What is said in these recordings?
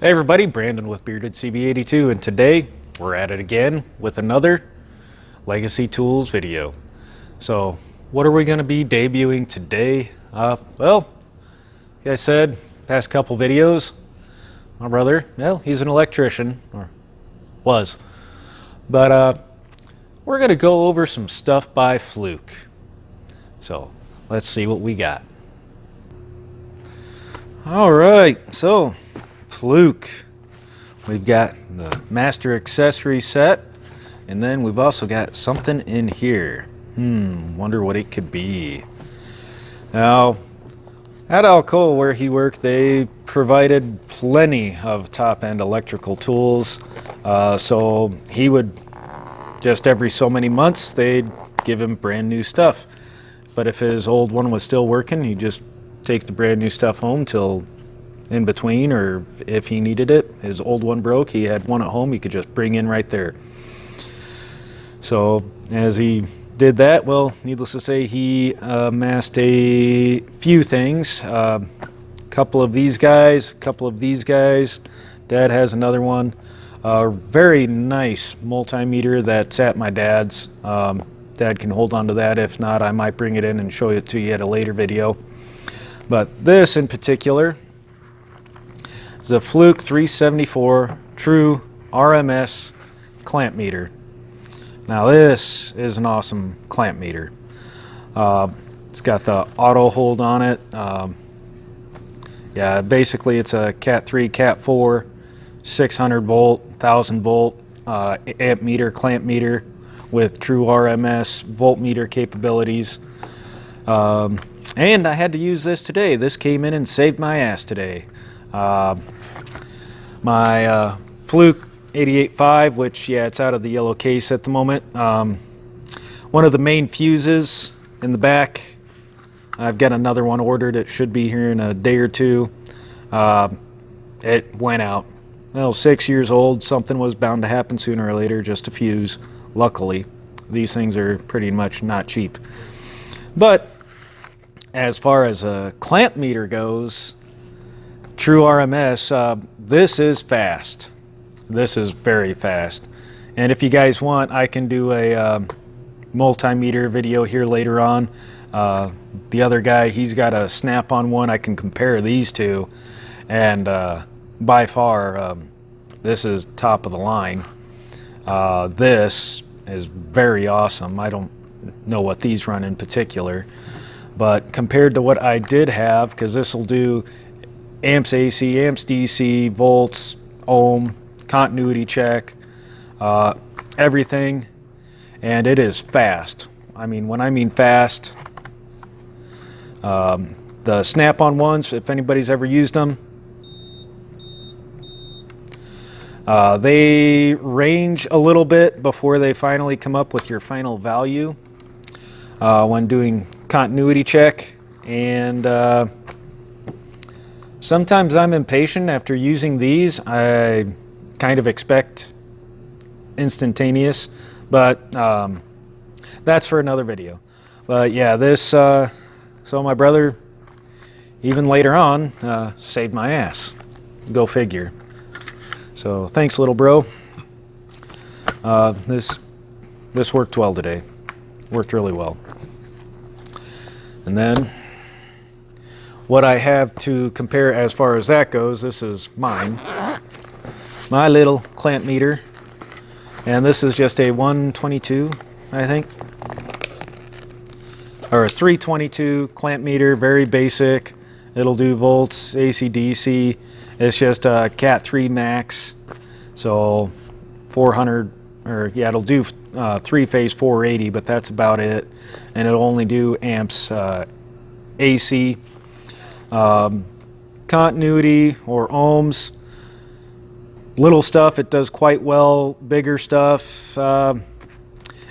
Hey everybody, Brandon with Bearded CB82, and today we're at it again with another Legacy Tools video. So what are we going to be debuting today? Well, like I said, past couple videos, my brother, well, he's an electrician, or was, but we're going to go over some stuff by Fluke. So let's see what we got. Alright, so Fluke. We've got the master accessory set, and then we've also got something in here. Wonder what it could be. Now, at Alcoa where he worked, they provided plenty of top-end electrical tools. So he would, just every so many months, they'd give him brand new stuff. But if his old one was still working, he'd just take the brand new stuff home till in between, or if he needed it, his old one broke, he had one at home he could just bring in right there. So as he did that, well, needless to say, he amassed a few things. Couple of these guys, a couple of these guys. Dad has another one. Very nice multimeter that's at my dad's. Dad can hold on to that. If not, I might bring it in and show it to you at a later video. But this in particular is a Fluke 374 True RMS clamp meter. Now this is an awesome clamp meter. It's got the auto hold on it. Yeah, basically it's a Cat 3, Cat 4, 600 volt, 1000 volt amp meter, clamp meter with true RMS voltmeter capabilities. And I had to use this today. This came in and saved my ass today. My Fluke 88.5, which, yeah, it's out of the yellow case at the moment. One of the main fuses in the back, I've got another one ordered. It should be here in a day or two. It went out. Well, 6 years old. Something was bound to happen sooner or later, just a fuse. Luckily, these things are pretty much not cheap. But as far as a clamp meter goes, True RMS, this is fast. This is very fast. And if you guys want, I can do a multimeter video here later on. The other guy, he's got a snap-on one. I can compare these two. And by far, this is top of the line. This is very awesome. I don't know what these run in particular. But compared to what I did have, because this will do amps AC, amps DC, volts, ohm, continuity check, everything, and it is fast. I mean, when I mean fast, the snap-on ones, if anybody's ever used them, they range a little bit before they finally come up with your final value when doing continuity check. And sometimes I'm impatient after using these. I kind of expect instantaneous, but that's for another video. But yeah, this, so my brother, even later on, saved my ass. Go figure. So thanks, little bro. This worked well today. Worked really well. And then what I have to compare as far as that goes, this is mine. My little clamp meter. And this is just a 122, I think. Or a 322 clamp meter, very basic. It'll do volts, AC, DC. It's just a Cat 3 max. So 400, or yeah, it'll do three-phase 480, but that's about it. And it'll only do amps AC. Continuity or ohms, little stuff it does quite well. Bigger stuff,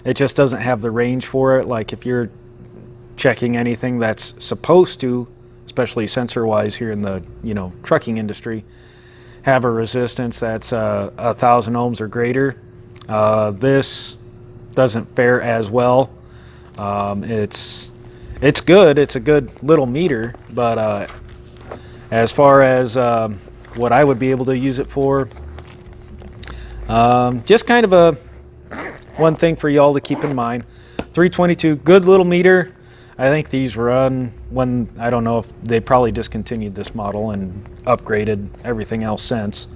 it just doesn't have the range for it. Like if you're checking anything that's supposed to, especially sensor wise here in the trucking industry, have a resistance that's 1,000 ohms or greater, this doesn't fare as well. It's good. It's a good little meter, but as far as what I would be able to use it for. Just kind of a one thing for y'all to keep in mind. 322, good little meter. I think these run when, I don't know if they probably discontinued this model and upgraded everything else since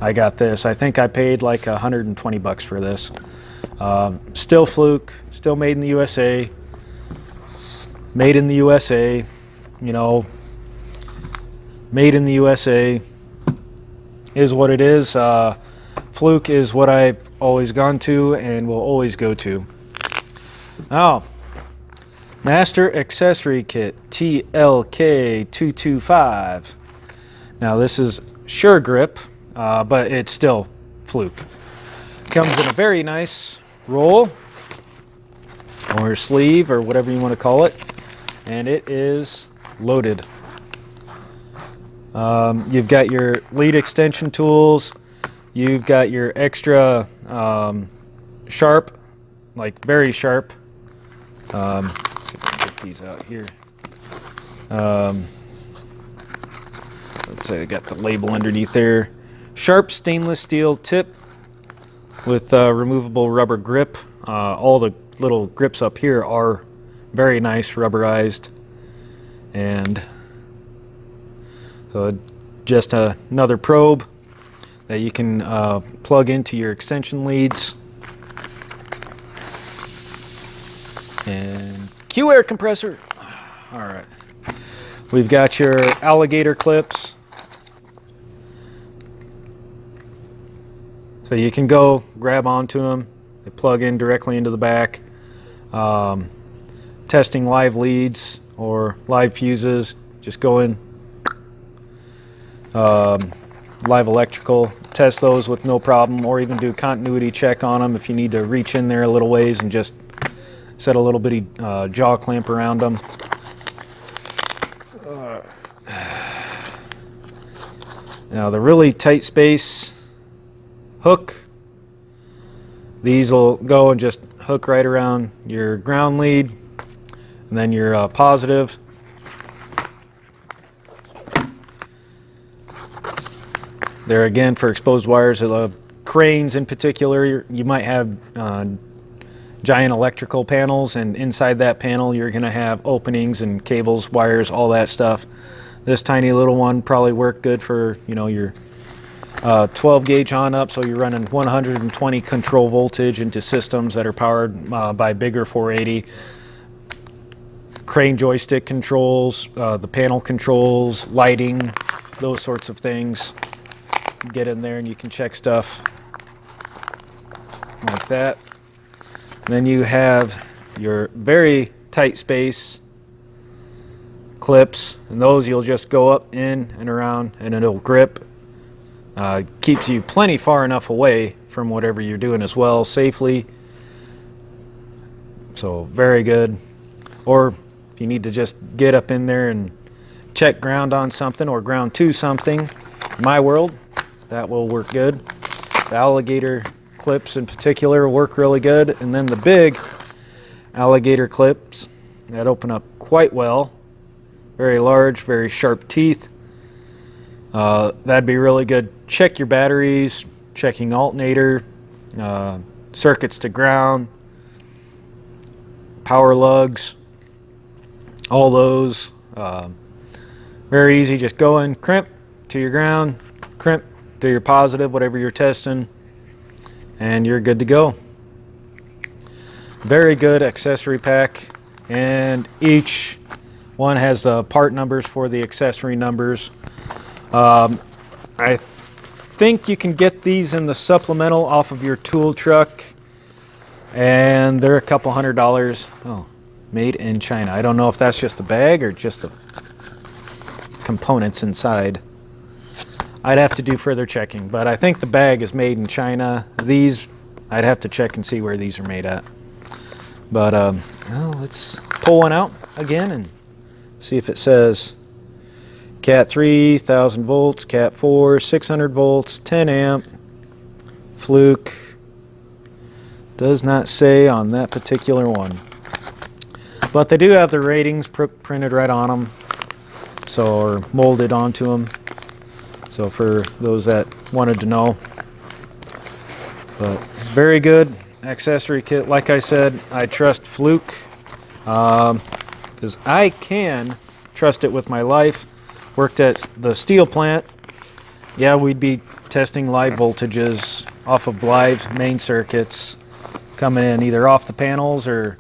I got this. I think I paid like $120 for this. Still Fluke, still made in the USA. Made in the USA, you know, made in the USA is what it is. Fluke is what I've always gone to and will always go to. Now, Master Accessory Kit TLK225. Now this is Sure Grip, but it's still Fluke. Comes in a very nice roll or sleeve or whatever you want to call it, and it is loaded. You've got your lead extension tools. You've got your extra sharp, like very sharp. Let's see if I can get these out here. Let's say I got the label underneath there. Sharp stainless steel tip with removable rubber grip. All the little grips up here are very nice, rubberized, and so just another probe that you can plug into your extension leads. And Q-air compressor. All right. We've got your alligator clips. So you can go grab onto them. They plug in directly into the back. Testing live leads or live fuses. Just go in. Live electrical, test those with no problem, or even do continuity check on them if you need to reach in there a little ways and just set a little bitty jaw clamp around them. Now the really tight space hook, these will go and just hook right around your ground lead and then your positive. There again for exposed wires. Cranes in particular, you might have giant electrical panels, and inside that panel you're going to have openings and cables, wires, all that stuff. This tiny little one probably work good for, you know, your 12 gauge on up, so you're running 120 control voltage into systems that are powered by bigger 480. Crane joystick controls, the panel controls, lighting, those sorts of things. Get in there and you can check stuff like that. Then you have your very tight space clips, and those you'll just go up, in, and around, and it'll grip. Keeps you plenty far enough away from whatever you're doing as well, safely. So very good. Or if you need to just get up in there and check ground on something or ground to something, in my world, that will work good. The alligator clips in particular work really good, and then the big alligator clips that open up quite well. Very large, very sharp teeth. That'd be really good. Check your batteries, checking alternator, circuits to ground, power lugs, all those. Very easy, just go in, crimp to your ground, crimp to your positive, whatever you're testing, and you're good to go. Very good accessory pack, and each one has the part numbers for the accessory numbers. I think you can get these in the supplemental off of your tool truck, and they're a couple $100. Oh, made in China. I don't know if that's just the bag or just the components inside. I'd have to do further checking, but I think the bag is made in China. These, I'd have to check and see where these are made at. But well, let's pull one out again and see if it says Cat 3, 1000 volts, Cat 4, 600 volts, 10 amp, Fluke. Does not say on that particular one. But they do have the ratings printed right on them, so, or molded onto them. So for those that wanted to know, but very good accessory kit. Like I said, I trust Fluke because I can trust it with my life. Worked at the steel plant. Yeah, we'd be testing live voltages off of live main circuits coming in either off the panels or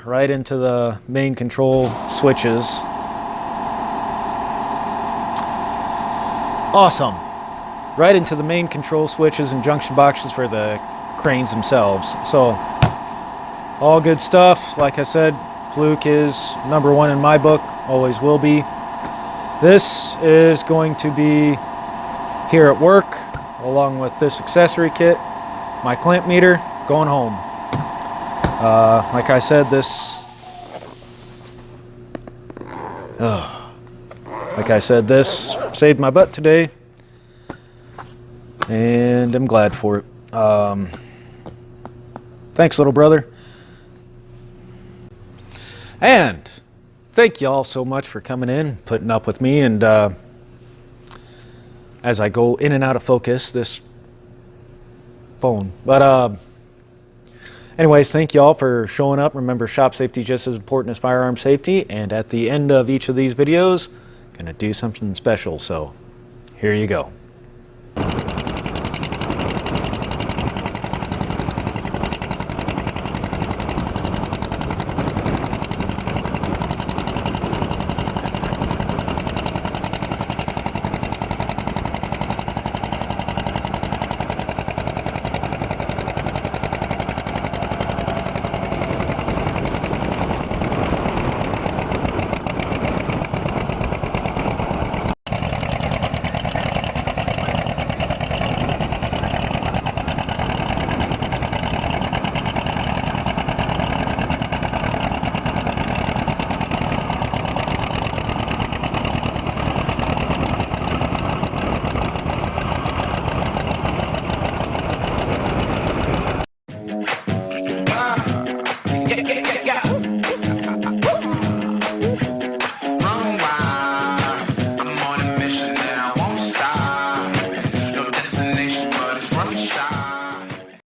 right into the main control switches. Awesome. Right into the main control switches and junction boxes for the cranes themselves. So all good stuff. Like I said, Fluke is #1 in my book, always will be. This is going to be here at work along with this accessory kit, my clamp meter, going home. Like I said, this saved my butt today, and I'm glad for it. Thanks, little brother. And thank you all so much for coming in, putting up with me, and as I go in and out of focus, this phone. But anyways, thank you all for showing up. Remember, shop safety is just as important as firearm safety, and at the end of each of these videos, gonna do something special, so here you go.